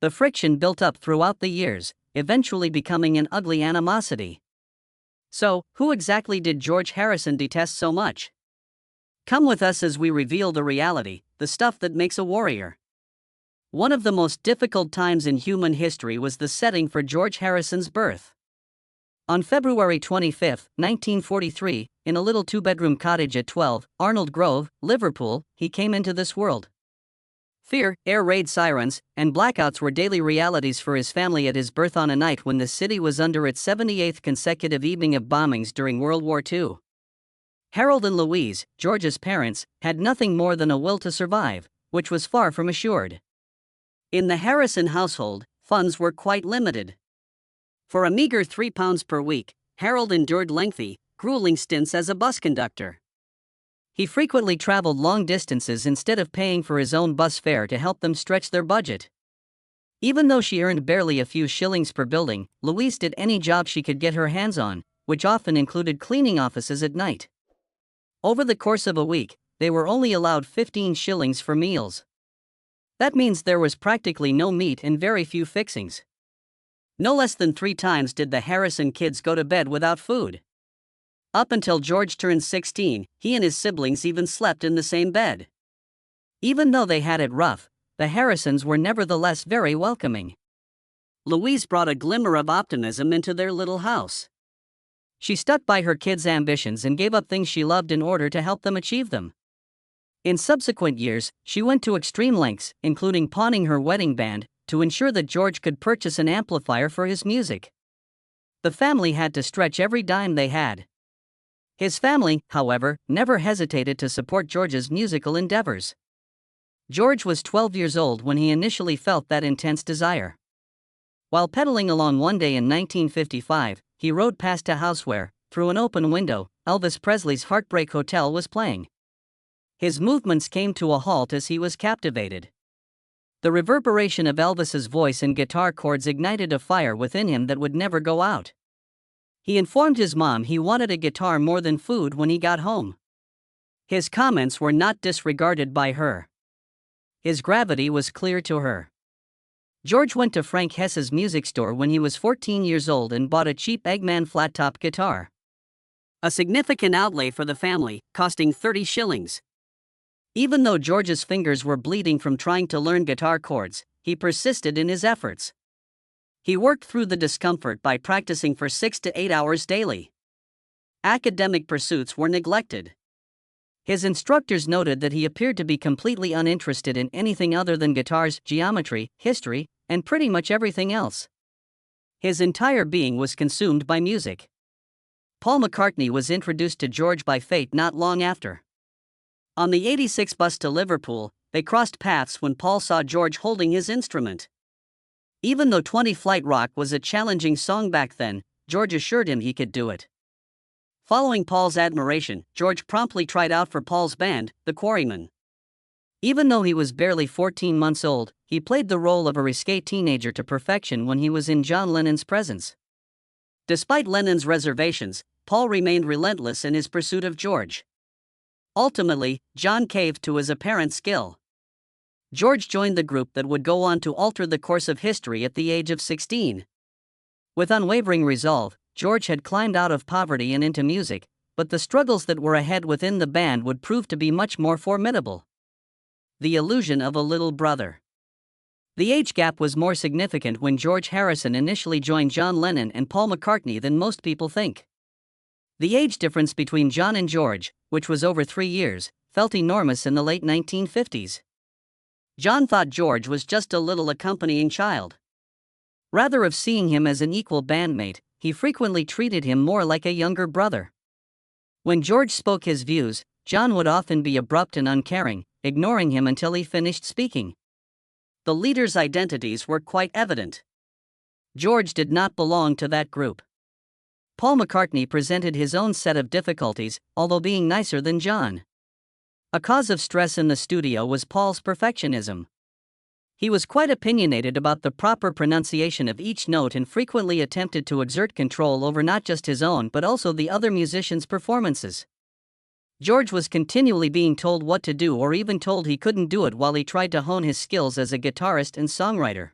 The friction built up throughout the years, eventually becoming an ugly animosity. So, who exactly did George Harrison detest so much? Come with us as we reveal the reality, the stuff that makes a warrior. One of the most difficult times in human history was the setting for George Harrison's birth. On February 25, 1943, in a little two-bedroom cottage at 12 Arnold Grove, Liverpool, he came into this world. Fear, air raid sirens, and blackouts were daily realities for his family at his birth on a night when the city was under its 78th consecutive evening of bombings during World War II. Harold and Louise, George's parents, had nothing more than a will to survive, which was far from assured. In the Harrison household, funds were quite limited. For a meager £3 per week, Harold endured lengthy, grueling stints as a bus conductor. He frequently traveled long distances instead of paying for his own bus fare to help them stretch their budget. Even though she earned barely a few shillings per building, Louise did any job she could get her hands on, which often included cleaning offices at night. Over the course of a week, they were only allowed 15 shillings for meals. That means there was practically no meat and very few fixings. No less than 3 times did the Harrison kids go to bed without food. Up until George turned 16, he and his siblings even slept in the same bed. Even though they had it rough, the Harrisons were nevertheless very welcoming. Louise brought a glimmer of optimism into their little house. She stuck by her kids' ambitions and gave up things she loved in order to help them achieve them. In subsequent years, she went to extreme lengths, including pawning her wedding band, to ensure that George could purchase an amplifier for his music. The family had to stretch every dime they had. His family, however, never hesitated to support George's musical endeavors. George was 12 years old when he initially felt that intense desire. While pedaling along one day in 1955, he rode past a house where, through an open window, Elvis Presley's Heartbreak Hotel was playing. His movements came to a halt as he was captivated. The reverberation of Elvis's voice and guitar chords ignited a fire within him that would never go out. He informed his mom he wanted a guitar more than food when he got home. His comments were not disregarded by her. His gravity was clear to her. George went to Frank Hess's music store when he was 14 years old and bought a cheap Eggman flat-top guitar. A significant outlay for the family, costing 30 shillings. Even though George's fingers were bleeding from trying to learn guitar chords, he persisted in his efforts. He worked through the discomfort by practicing for 6 to 8 hours daily. Academic pursuits were neglected. His instructors noted that he appeared to be completely uninterested in anything other than guitars, geometry, history, and pretty much everything else. His entire being was consumed by music. Paul McCartney was introduced to George by fate not long after. On the 86 bus to Liverpool, they crossed paths when Paul saw George holding his instrument. Even though 20 Flight Rock was a challenging song back then, George assured him he could do it. Following Paul's admiration, George promptly tried out for Paul's band, the Quarrymen. Even though he was barely 14 months old, he played the role of a risque teenager to perfection when he was in John Lennon's presence. Despite Lennon's reservations, Paul remained relentless in his pursuit of George. Ultimately, John caved to his apparent skill. George joined the group that would go on to alter the course of history at the age of 16. With unwavering resolve, George had climbed out of poverty and into music, but the struggles that were ahead within the band would prove to be much more formidable. The illusion of a little brother. The age gap was more significant when George Harrison initially joined John Lennon and Paul McCartney than most people think. The age difference between John and George, which was over 3 years, felt enormous in the late 1950s. John thought George was just a little accompanying child. Rather of seeing him as an equal bandmate, he frequently treated him more like a younger brother. When George spoke his views, John would often be abrupt and uncaring, ignoring him until he finished speaking. The leaders' identities were quite evident. George did not belong to that group. Paul McCartney presented his own set of difficulties, although being nicer than John. A cause of stress in the studio was Paul's perfectionism. He was quite opinionated about the proper pronunciation of each note and frequently attempted to exert control over not just his own but also the other musicians' performances. George was continually being told what to do or even told he couldn't do it while he tried to hone his skills as a guitarist and songwriter.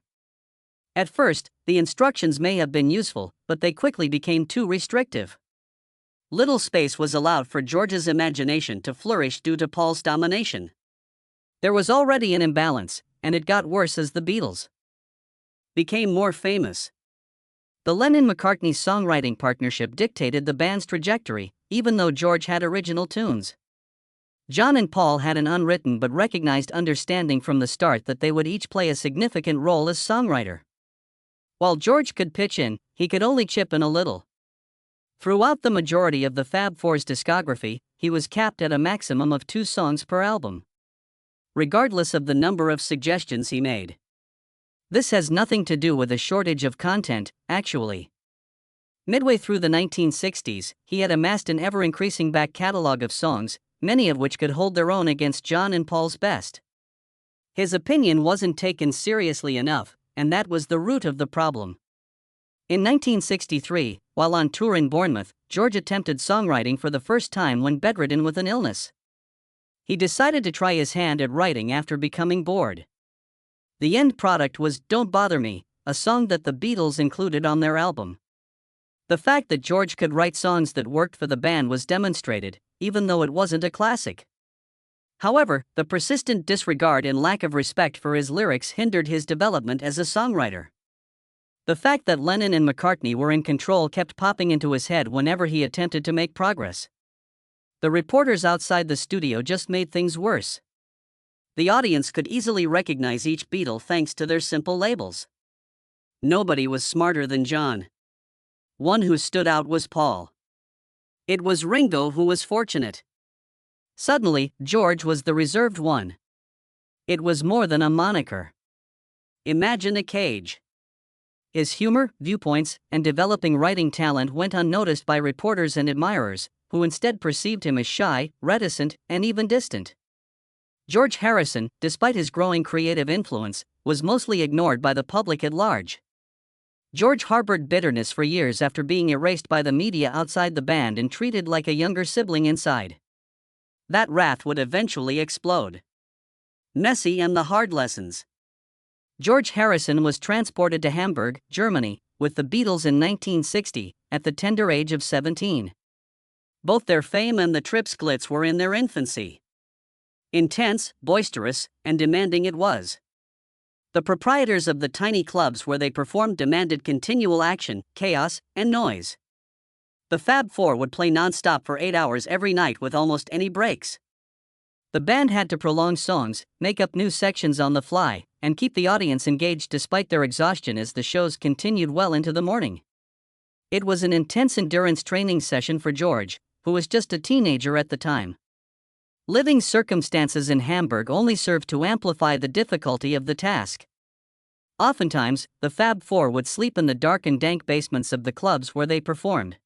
At first, the instructions may have been useful, but they quickly became too restrictive. Little space was allowed for George's imagination to flourish due to Paul's domination. There was already an imbalance, and it got worse as the Beatles became more famous. The Lennon-McCartney songwriting partnership dictated the band's trajectory, even though George had original tunes. John and Paul had an unwritten but recognized understanding from the start that they would each play a significant role as songwriter. While George could pitch in, he could only chip in a little. Throughout the majority of the Fab Four's discography, he was capped at a maximum of 2 songs per album, regardless of the number of suggestions he made. This has nothing to do with a shortage of content, actually. Midway through the 1960s, he had amassed an ever-increasing back catalog of songs, many of which could hold their own against John and Paul's best. His opinion wasn't taken seriously enough, and that was the root of the problem. In 1963, while on tour in Bournemouth, George attempted songwriting for the first time when bedridden with an illness. He decided to try his hand at writing after becoming bored. The end product was "Don't Bother Me," a song that the Beatles included on their album. The fact that George could write songs that worked for the band was demonstrated, even though it wasn't a classic. However, the persistent disregard and lack of respect for his lyrics hindered his development as a songwriter. The fact that Lennon and McCartney were in control kept popping into his head whenever he attempted to make progress. The reporters outside the studio just made things worse. The audience could easily recognize each Beatle thanks to their simple labels. Nobody was smarter than John. One who stood out was Paul. It was Ringo who was fortunate. Suddenly, George was the reserved one. It was more than a moniker. Imagine a cage. His humor, viewpoints, and developing writing talent went unnoticed by reporters and admirers, who instead perceived him as shy, reticent, and even distant. George Harrison, despite his growing creative influence, was mostly ignored by the public at large. George harbored bitterness for years after being erased by the media outside the band and treated like a younger sibling inside. That wrath would eventually explode. Messy and the hard lessons. George Harrison was transported to Hamburg, Germany, with the Beatles in 1960, at the tender age of 17. Both their fame and the trip's glitz were in their infancy. Intense, boisterous, and demanding it was. The proprietors of the tiny clubs where they performed demanded continual action, chaos, and noise. The Fab Four would play non-stop for 8 hours every night with almost any breaks. The band had to prolong songs, make up new sections on the fly, and keep the audience engaged despite their exhaustion as the shows continued well into the morning. It was an intense endurance training session for George, who was just a teenager at the time. Living circumstances in Hamburg only served to amplify the difficulty of the task. Oftentimes, the Fab Four would sleep in the dark and dank basements of the clubs where they performed.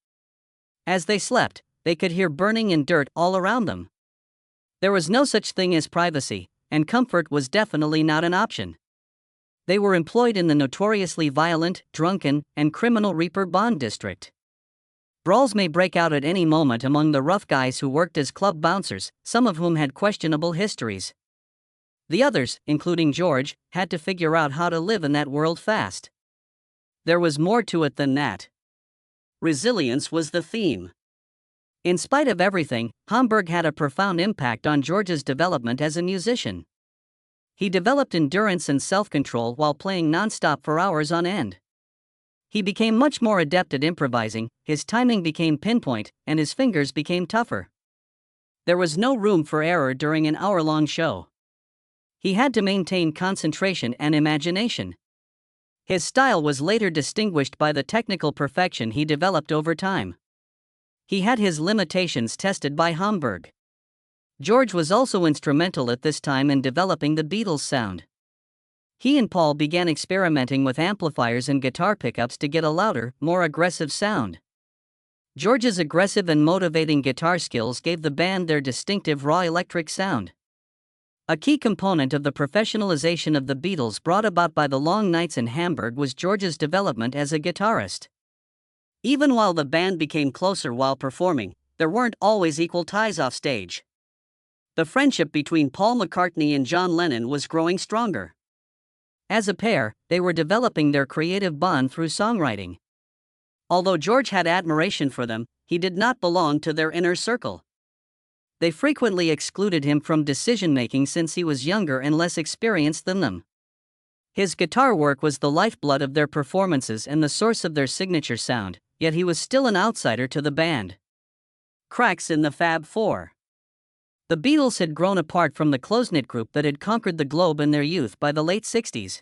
As they slept, they could hear burning and dirt all around them. There was no such thing as privacy, and comfort was definitely not an option. They were employed in the notoriously violent, drunken, and criminal Reaper Bond district. Brawls may break out at any moment among the rough guys who worked as club bouncers, some of whom had questionable histories. The others, including George, had to figure out how to live in that world fast. There was more to it than that. Resilience was the theme. In spite of everything, Hamburg had a profound impact on George's development as a musician. He developed endurance and self-control while playing non-stop for hours on end. He became much more adept at improvising, his timing became pinpoint, and his fingers became tougher. There was no room for error during an hour-long show. He had to maintain concentration and imagination. His style was later distinguished by the technical perfection he developed over time. He had his limitations tested by Hamburg. George was also instrumental at this time in developing the Beatles' sound. He and Paul began experimenting with amplifiers and guitar pickups to get a louder, more aggressive sound. George's aggressive and motivating guitar skills gave the band their distinctive raw electric sound. A key component of the professionalization of the Beatles brought about by the long nights in Hamburg was George's development as a guitarist. Even while the band became closer while performing, there weren't always equal ties off stage. The friendship between Paul McCartney and John Lennon was growing stronger. As a pair, they were developing their creative bond through songwriting. Although George had admiration for them, he did not belong to their inner circle. They frequently excluded him from decision-making since he was younger and less experienced than them. His guitar work was the lifeblood of their performances and the source of their signature sound, yet he was still an outsider to the band. Cracks in the Fab Four. The Beatles had grown apart from the close-knit group that had conquered the globe in their youth by the late 60s.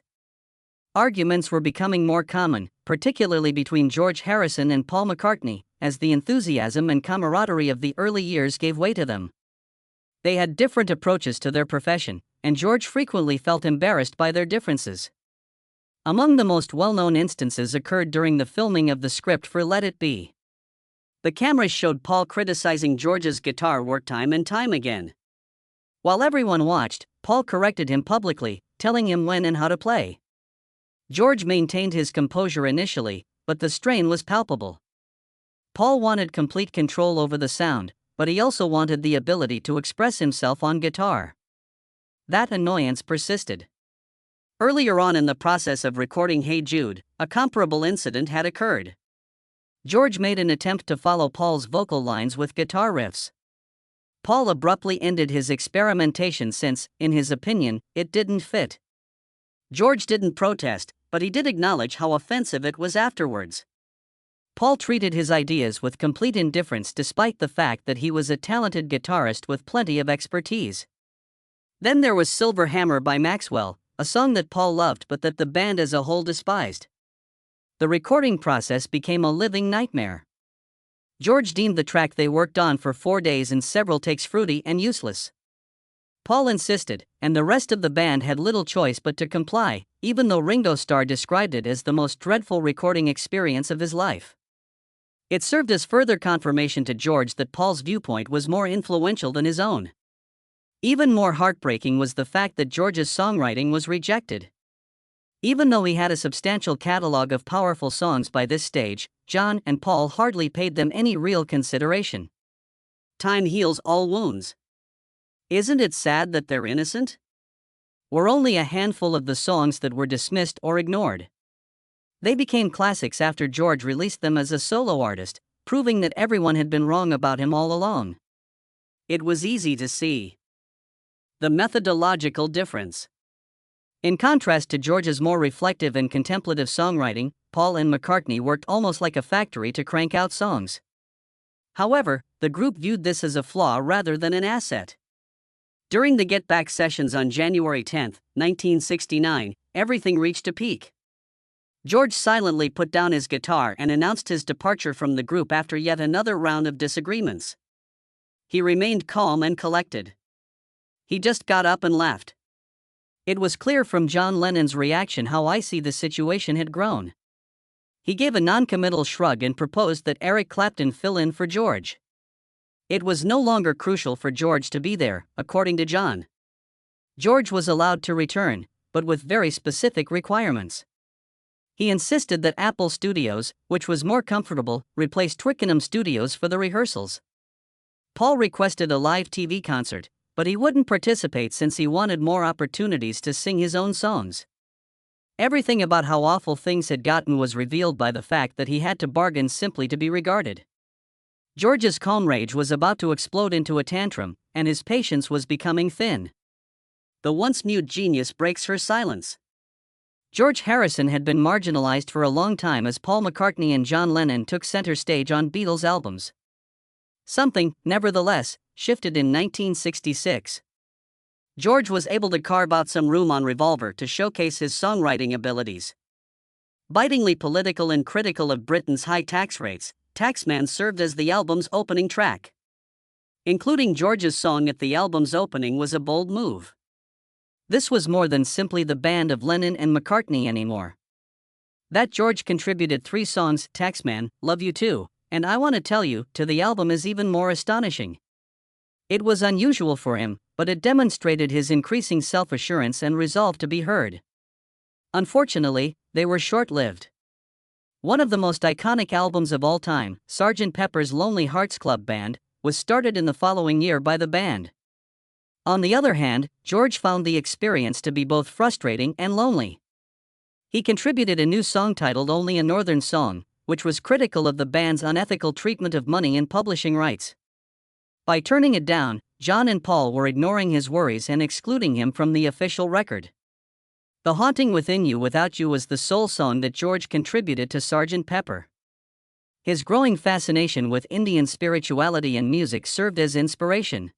Arguments were becoming more common, particularly between George Harrison and Paul McCartney, as the enthusiasm and camaraderie of the early years gave way to them. They had different approaches to their profession, and George frequently felt embarrassed by their differences. Among the most well-known instances occurred during the filming of the script for Let It Be. The cameras showed Paul criticizing George's guitar work time and time again. While everyone watched, Paul corrected him publicly, telling him when and how to play. George maintained his composure initially, but the strain was palpable. Paul wanted complete control over the sound, but he also wanted the ability to express himself on guitar. That annoyance persisted. Earlier on in the process of recording Hey Jude, a comparable incident had occurred. George made an attempt to follow Paul's vocal lines with guitar riffs. Paul abruptly ended his experimentation since, in his opinion, it didn't fit. George didn't protest, but he did acknowledge how offensive it was afterwards. Paul treated his ideas with complete indifference despite the fact that he was a talented guitarist with plenty of expertise. Then there was Silver Hammer by Maxwell, a song that Paul loved but that the band as a whole despised. The recording process became a living nightmare. George deemed the track they worked on for 4 days and several takes fruity and useless. Paul insisted, and the rest of the band had little choice but to comply, even though Ringo Starr described it as the most dreadful recording experience of his life. It served as further confirmation to George that Paul's viewpoint was more influential than his own. Even more heartbreaking was the fact that George's songwriting was rejected. Even though he had a substantial catalog of powerful songs by this stage, John and Paul hardly paid them any real consideration. Time heals all wounds. Isn't it sad that they're innocent? Were only a handful of the songs that were dismissed or ignored. They became classics after George released them as a solo artist, proving that everyone had been wrong about him all along. It was easy to see the methodological difference. In contrast to George's more reflective and contemplative songwriting, Paul and McCartney worked almost like a factory to crank out songs. However, the group viewed this as a flaw rather than an asset. During the Get Back sessions on January 10, 1969, everything reached a peak. George silently put down his guitar and announced his departure from the group after yet another round of disagreements. He remained calm and collected. He just got up and left. It was clear from John Lennon's reaction how icy the situation had grown. He gave a non-committal shrug and proposed that Eric Clapton fill in for George. It was no longer crucial for George to be there, according to John. George was allowed to return, but with very specific requirements. He insisted that Apple Studios, which was more comfortable, replace Twickenham Studios for the rehearsals. Paul requested a live TV concert, but he wouldn't participate since he wanted more opportunities to sing his own songs. Everything about how awful things had gotten was revealed by the fact that he had to bargain simply to be regarded. George's calm rage was about to explode into a tantrum, and his patience was becoming thin. The once mute genius breaks her silence. George Harrison had been marginalized for a long time as Paul McCartney and John Lennon took center stage on Beatles albums. Something, nevertheless, shifted in 1966. George was able to carve out some room on Revolver to showcase his songwriting abilities. Bitingly political and critical of Britain's high tax rates, Taxman served as the album's opening track. Including George's song at the album's opening was a bold move. This was more than simply the band of Lennon and McCartney anymore. That George contributed 3 songs, Taxman, Love You Too, and I Want to Tell You, to the album is even more astonishing. It was unusual for him, but it demonstrated his increasing self-assurance and resolve to be heard. Unfortunately, they were short-lived. One of the most iconic albums of all time, Sgt. Pepper's Lonely Hearts Club Band, was started in the following year by the band. On the other hand, George found the experience to be both frustrating and lonely. He contributed a new song titled Only a Northern Song, which was critical of the band's unethical treatment of money and publishing rights. By turning it down, John and Paul were ignoring his worries and excluding him from the official record. The Haunting Within You Without You was the sole song that George contributed to Sgt. Pepper. His growing fascination with Indian spirituality and music served as inspiration.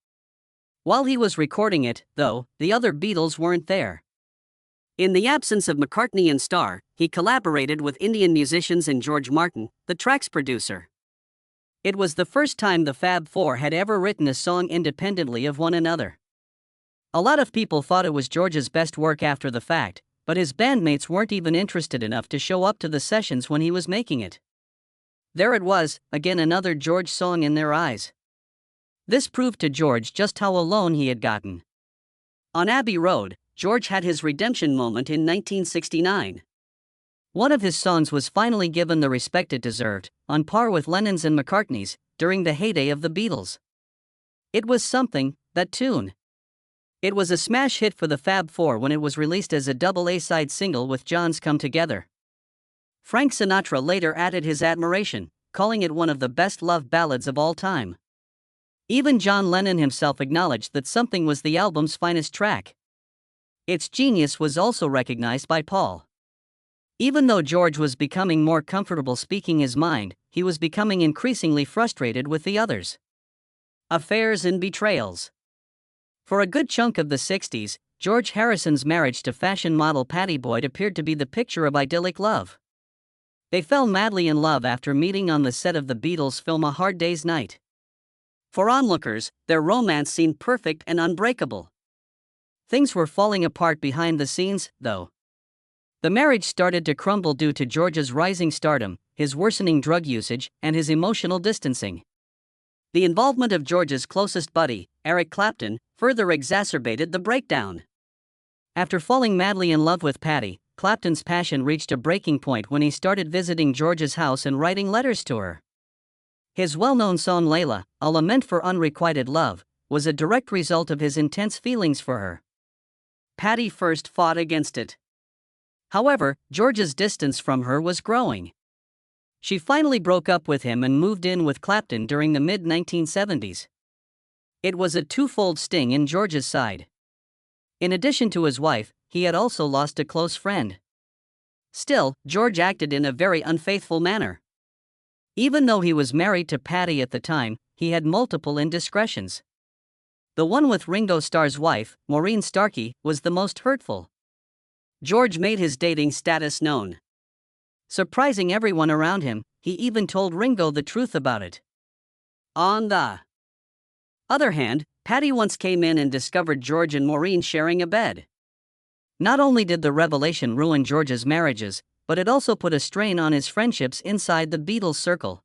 While he was recording it, though, the other Beatles weren't there. In the absence of McCartney and Starr, he collaborated with Indian musicians and George Martin, the track's producer. It was the first time the Fab Four had ever written a song independently of one another. A lot of people thought it was George's best work after the fact, but his bandmates weren't even interested enough to show up to the sessions when he was making it. There it was, again another George song in their eyes. This proved to George just how alone he had gotten. On Abbey Road, George had his redemption moment in 1969. One of his songs was finally given the respect it deserved, on par with Lennon's and McCartney's, during the heyday of the Beatles. It was something, that tune. It was a smash hit for the Fab Four when it was released as a double A-side single with John's Come Together. Frank Sinatra later added his admiration, calling it one of the best love ballads of all time. Even John Lennon himself acknowledged that Something was the album's finest track. Its genius was also recognized by Paul. Even though George was becoming more comfortable speaking his mind, he was becoming increasingly frustrated with the others. Affairs and betrayals. For a good chunk of the 60s, George Harrison's marriage to fashion model Pattie Boyd appeared to be the picture of idyllic love. They fell madly in love after meeting on the set of the Beatles' film A Hard Day's Night. For onlookers, their romance seemed perfect and unbreakable. Things were falling apart behind the scenes, though. The marriage started to crumble due to George's rising stardom, his worsening drug usage, and his emotional distancing. The involvement of George's closest buddy, Eric Clapton, further exacerbated the breakdown. After falling madly in love with Pattie, Clapton's passion reached a breaking point when he started visiting George's house and writing letters to her. His well-known song Layla, a lament for unrequited love, was a direct result of his intense feelings for her. Pattie first fought against it. However, George's distance from her was growing. She finally broke up with him and moved in with Clapton during the mid-1970s. It was a twofold sting in George's side. In addition to his wife, he had also lost a close friend. Still, George acted in a very unfaithful manner. Even though he was married to Pattie at the time, he had multiple indiscretions. The one with Ringo Starr's wife, Maureen Starkey, was the most hurtful. George made his dating status known. Surprising everyone around him, he even told Ringo the truth about it. On the other hand, Pattie once came in and discovered George and Maureen sharing a bed. Not only did the revelation ruin George's marriages, but it also put a strain on his friendships inside the Beatles circle.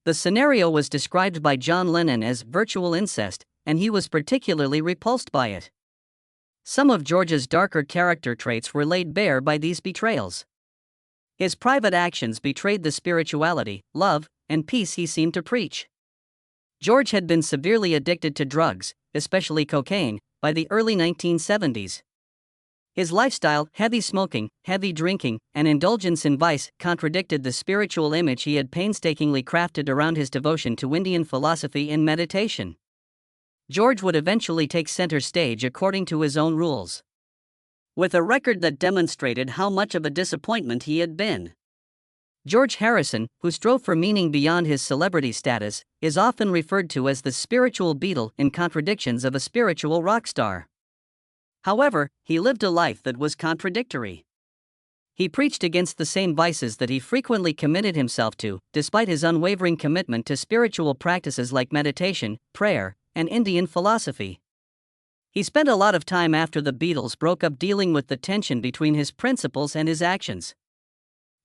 The scenario was described by John Lennon as virtual incest, and he was particularly repulsed by it. Some of George's darker character traits were laid bare by these betrayals. His private actions betrayed the spirituality, love, and peace he seemed to preach. George had been severely addicted to drugs, especially cocaine, by the early 1970s. His lifestyle, heavy smoking, heavy drinking, and indulgence in vice, contradicted the spiritual image he had painstakingly crafted around his devotion to Indian philosophy and meditation. George would eventually take center stage according to his own rules. With a record that demonstrated how much of a disappointment he had been. George Harrison, who strove for meaning beyond his celebrity status, is often referred to as the spiritual Beatle in contradictions of a spiritual rock star. However, he lived a life that was contradictory. He preached against the same vices that he frequently committed himself to, despite his unwavering commitment to spiritual practices like meditation, prayer, and Indian philosophy. He spent a lot of time after the Beatles broke up dealing with the tension between his principles and his actions.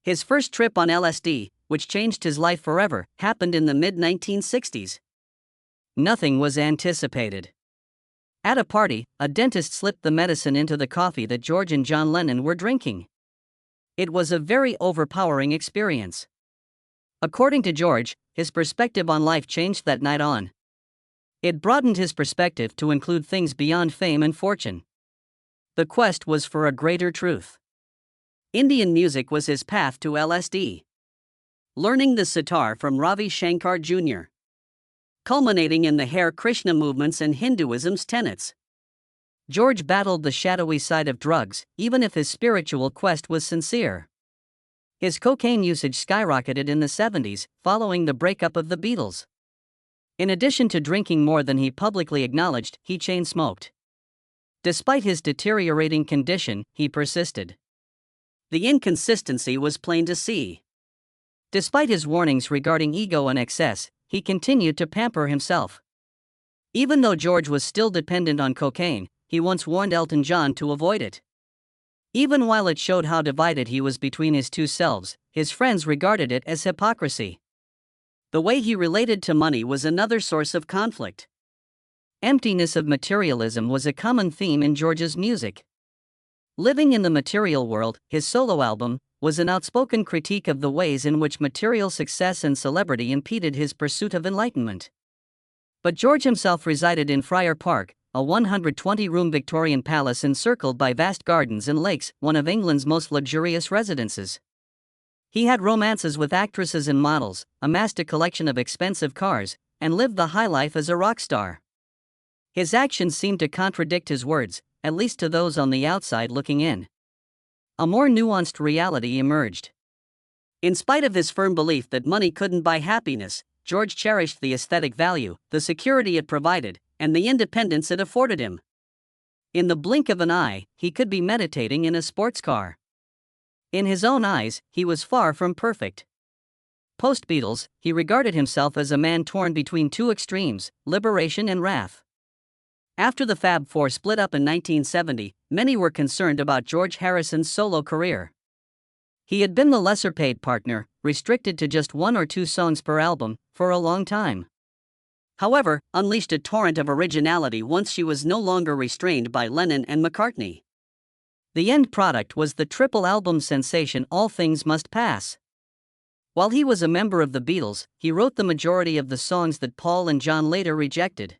His first trip on LSD, which changed his life forever, happened in the mid-1960s. Nothing was anticipated. At a party, a dentist slipped the medicine into the coffee that George and John Lennon were drinking. It was a very overpowering experience. According to George, his perspective on life changed that night on. It broadened his perspective to include things beyond fame and fortune. The quest was for a greater truth. Indian music was his path to LSD. Learning the sitar from Ravi Shankar Jr., culminating in the Hare Krishna movements and Hinduism's tenets. George battled the shadowy side of drugs, even if his spiritual quest was sincere. His cocaine usage skyrocketed in the 70s, following the breakup of the Beatles. In addition to drinking more than he publicly acknowledged, he chain-smoked. Despite his deteriorating condition, he persisted. The inconsistency was plain to see. Despite his warnings regarding ego and excess, he continued to pamper himself. Even though George was still dependent on cocaine, he once warned Elton John to avoid it. Even while it showed how divided he was between his two selves, his friends regarded it as hypocrisy. The way he related to money was another source of conflict. Emptiness of materialism was a common theme in George's music. Living in the material world, his solo album, was an outspoken critique of the ways in which material success and celebrity impeded his pursuit of enlightenment. But George himself resided in Friar Park, a 120-room Victorian palace encircled by vast gardens and lakes, one of England's most luxurious residences. He had romances with actresses and models, amassed a collection of expensive cars, and lived the high life as a rock star. His actions seemed to contradict his words, at least to those on the outside looking in. A more nuanced reality emerged. In spite of his firm belief that money couldn't buy happiness, George cherished the aesthetic value, the security it provided, and the independence it afforded him. In the blink of an eye, he could be meditating in a sports car. In his own eyes, he was far from perfect. Post-Beatles, he regarded himself as a man torn between two extremes, liberation and wrath. After the Fab Four split up in 1970, many were concerned about George Harrison's solo career. He had been the lesser-paid partner, restricted to just 1 or 2 songs per album, for a long time. However, unleashed a torrent of originality once she was no longer restrained by Lennon and McCartney. The end product was the triple album sensation All Things Must Pass. While he was a member of the Beatles, he wrote the majority of the songs that Paul and John later rejected.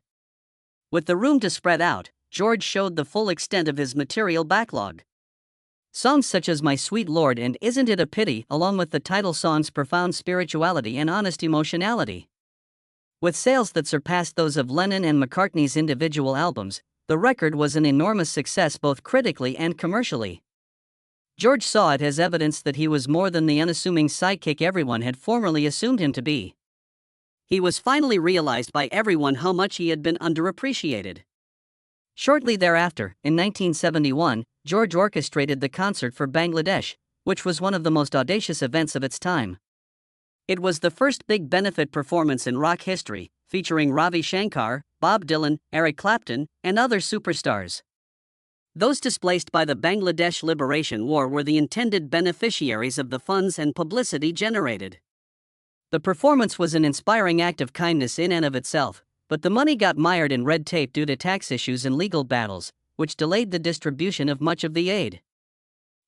With the room to spread out, George showed the full extent of his material backlog. Songs such as My Sweet Lord and Isn't It a Pity, along with the title song's profound spirituality and honest emotionality. With sales that surpassed those of Lennon and McCartney's individual albums, the record was an enormous success both critically and commercially. George saw it as evidence that he was more than the unassuming sidekick everyone had formerly assumed him to be. He was finally realized by everyone how much he had been underappreciated. Shortly thereafter, in 1971, George orchestrated the concert for Bangladesh, which was one of the most audacious events of its time. It was the first big benefit performance in rock history, featuring Ravi Shankar, Bob Dylan, Eric Clapton, and other superstars. Those displaced by the Bangladesh Liberation War were the intended beneficiaries of the funds and publicity generated. The performance was an inspiring act of kindness in and of itself, but the money got mired in red tape due to tax issues and legal battles, which delayed the distribution of much of the aid.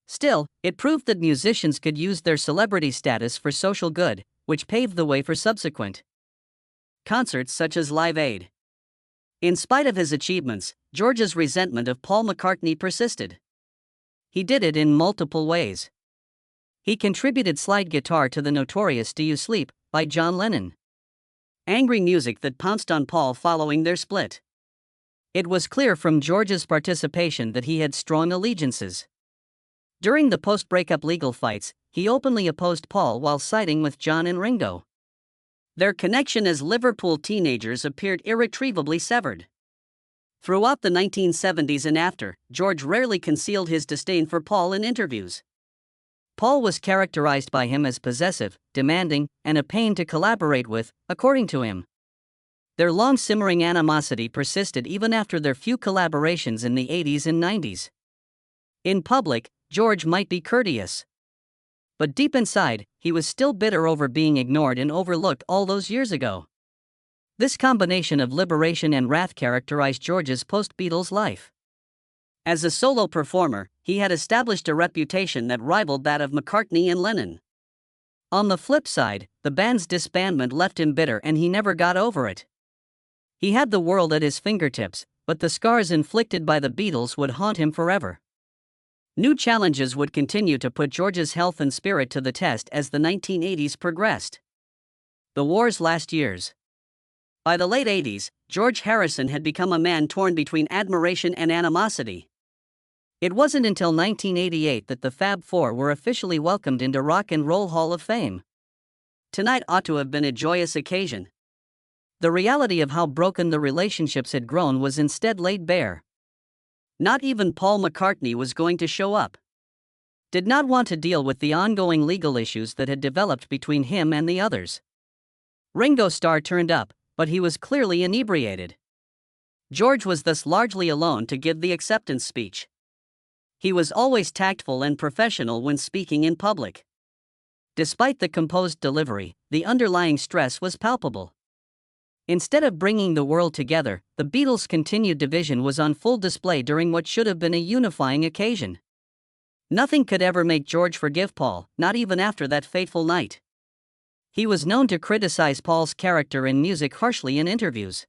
Still, it proved that musicians could use their celebrity status for social good, which paved the way for subsequent concerts such as Live Aid. In spite of his achievements, George's resentment of Paul McCartney persisted. He did it in multiple ways. He contributed slide guitar to the notorious Do You Sleep by John Lennon. Angry music that pounced on Paul following their split. It was clear from George's participation that he had strong allegiances. During the post-breakup legal fights, he openly opposed Paul while siding with John and Ringo. Their connection as Liverpool teenagers appeared irretrievably severed. Throughout the 1970s and after, George rarely concealed his disdain for Paul in interviews. Paul was characterized by him as possessive, demanding, and a pain to collaborate with, according to him. Their long simmering animosity persisted even after their few collaborations in the 80s and 90s. In public, George might be courteous. But deep inside, he was still bitter over being ignored and overlooked all those years ago. This combination of liberation and wrath characterized George's post-Beatles life. As a solo performer, he had established a reputation that rivaled that of McCartney and Lennon. On the flip side, the band's disbandment left him bitter and he never got over it. He had the world at his fingertips, but the scars inflicted by the Beatles would haunt him forever. New challenges would continue to put George's health and spirit to the test as the 1980s progressed. The war's last years. By the late 80s, George Harrison had become a man torn between admiration and animosity. It wasn't until 1988 that the Fab Four were officially welcomed into Rock and Roll Hall of Fame. Tonight ought to have been a joyous occasion. The reality of how broken the relationships had grown was instead laid bare. Not even Paul McCartney was going to show up. Did not want to deal with the ongoing legal issues that had developed between him and the others. Ringo Starr turned up, but he was clearly inebriated. George was thus largely alone to give the acceptance speech. He was always tactful and professional when speaking in public. Despite the composed delivery, the underlying stress was palpable. Instead of bringing the world together, the Beatles' continued division was on full display during what should have been a unifying occasion. Nothing could ever make George forgive Paul, not even after that fateful night. He was known to criticize Paul's character and music harshly in interviews.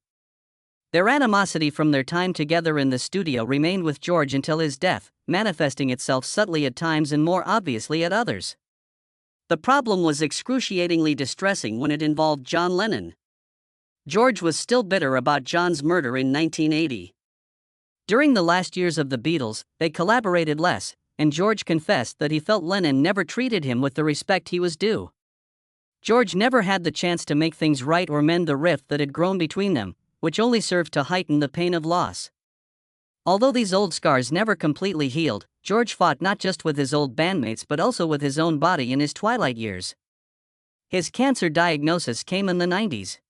Their animosity from their time together in the studio remained with George until his death, manifesting itself subtly at times and more obviously at others. The problem was excruciatingly distressing when it involved John Lennon. George was still bitter about John's murder in 1980. During the last years of the Beatles, they collaborated less, and George confessed that he felt Lennon never treated him with the respect he was due. George never had the chance to make things right or mend the rift that had grown between them, which only served to heighten the pain of loss. Although these old scars never completely healed, George fought not just with his old bandmates but also with his own body in his twilight years. His cancer diagnosis came in the 90s.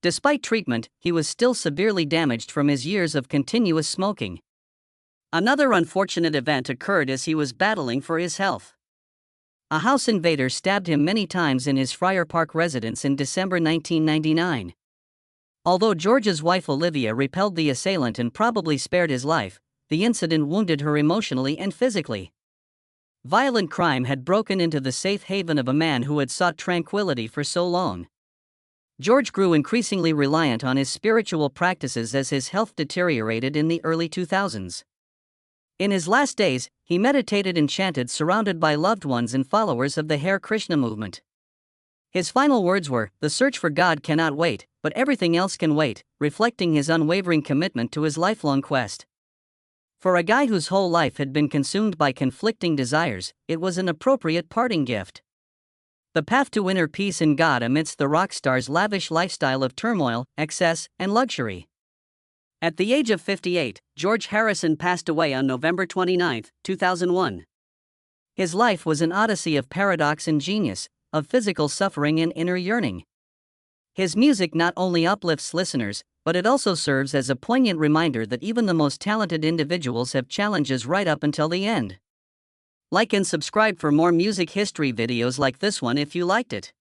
Despite treatment, he was still severely damaged from his years of continuous smoking. Another unfortunate event occurred as he was battling for his health. A house invader stabbed him many times in his Friar Park residence in December 1999. Although George's wife Olivia repelled the assailant and probably spared his life, the incident wounded her emotionally and physically. Violent crime had broken into the safe haven of a man who had sought tranquility for so long. George grew increasingly reliant on his spiritual practices as his health deteriorated in the early 2000s. In his last days, he meditated and chanted surrounded by loved ones and followers of the Hare Krishna movement. His final words were, "The search for God cannot wait, but everything else can wait," reflecting his unwavering commitment to his lifelong quest. For a guy whose whole life had been consumed by conflicting desires, it was an appropriate parting gift. The path to inner peace in God amidst the rock star's lavish lifestyle of turmoil, excess, and luxury. At the age of 58, George Harrison passed away on November 29, 2001. His life was an odyssey of paradox and genius, of physical suffering and inner yearning. His music not only uplifts listeners, but it also serves as a poignant reminder that even the most talented individuals have challenges right up until the end. Like and subscribe for more music history videos like this one if you liked it.